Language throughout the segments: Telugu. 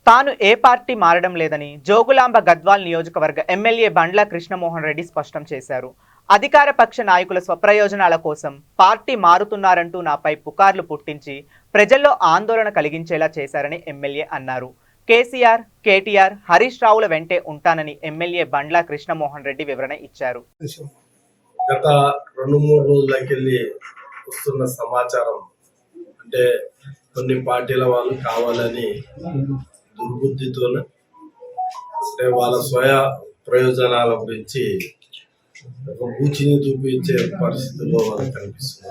తాను ఏ పార్టీ మారడం లేదని జోగులాంబ గద్వాల్ నియోజకవర్గ ఎమ్మెల్యే బండ్ల కృష్ణమోహన్ రెడ్డి స్పష్టం చేశారు. అధికార పక్ష నాయకుల స్వప్రయోజనాల కోసం పార్టీ మారుతున్నారంటూ నాపై పుకార్లు పుట్టించి ప్రజల్లో ఆందోళన కలిగించేలా చేశారని ఎమ్మెల్యే అన్నారు. కేసీఆర్, కేటీఆర్, హరీష్ రావుల వెంటే ఉంటానని ఎమ్మెల్యే బండ్ల కృష్ణమోహన్ రెడ్డి వివరణ ఇచ్చారు. గత 2-3 రోజులకెళ్ళి వస్తున్న సమాచారం అంటే కొన్ని పార్టీల వాళ్ళు కావాలని దుర్బుద్ధితోనే అంటే వాళ్ళ స్వయ ప్రయోజనాల గురించి ఒక బూచిని చూపించే పరిస్థితుల్లో వాళ్ళకి కనిపిస్తుంది.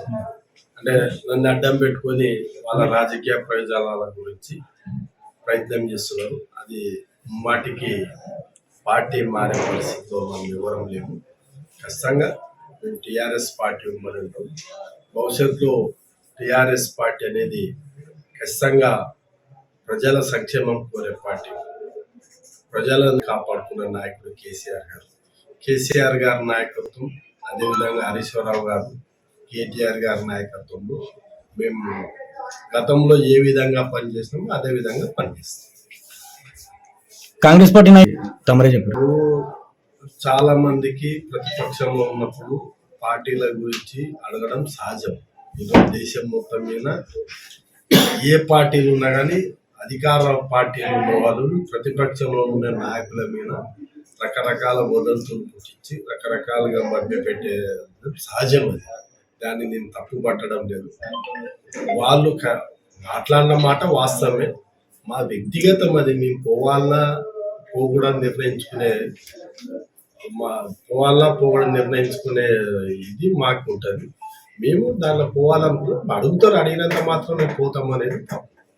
అంటే నన్ను అడ్డం పెట్టుకొని వాళ్ళ రాజకీయ ప్రయోజనాల గురించి ప్రయత్నం చేస్తున్నారు. అది మాటికి పార్టీ మారే పరిస్థితిలో మనం ఎవరం లేము. ఖచ్చితంగా మేము టీఆర్ఎస్ పార్టీ ఉమ్మడి ఉంటాం. భవిష్యత్తులో టీఆర్ఎస్ పార్టీ అనేది ఖచ్చితంగా ప్రజల సంక్షేమం కోరే పార్టీ, ప్రజలను కాపాడుకున్న నాయకుడు కేసీఆర్ గారు. కేసీఆర్ గారి నాయకత్వం, అదేవిధంగా హరీశ్వరరావు గారు, కేటీఆర్ గారి నాయకత్వంలో మేము గతంలో ఏ విధంగా పనిచేస్తామో అదే విధంగా పనిచేస్తాం. కాంగ్రెస్ పార్టీ తమరే చెప్పారు. చాలా మందికి ప్రతిపక్షంలో ఉన్నప్పుడు పార్టీల గురించి అడగడం సహజం. ఈరోజు దేశం మొత్తం మీద ఏ పార్టీలు ఉన్నా కానీ అధికార పార్టీలు ఉన్న వాళ్ళు ప్రతిపక్షంలో ఉన్న నాయకుల మీద రకరకాల వదంతులు పుట్టించి రకరకాలుగా మభ్యపెట్టే సహజం. అది దాన్ని నేను తప్పు పట్టడం లేదు. వాళ్ళు మాట్లాడిన మాట వాస్తవమే. మా వ్యక్తిగతం అది. మేము పోవాలన్నా పోకూడదు నిర్ణయించుకునే ఇది మాకు ఉంటుంది. మేము దానిలో పోవాలనుకున్నాం. అడుగుతారు, అడిగినంత మాత్రం మేము పోతాం అనేది తప్పు.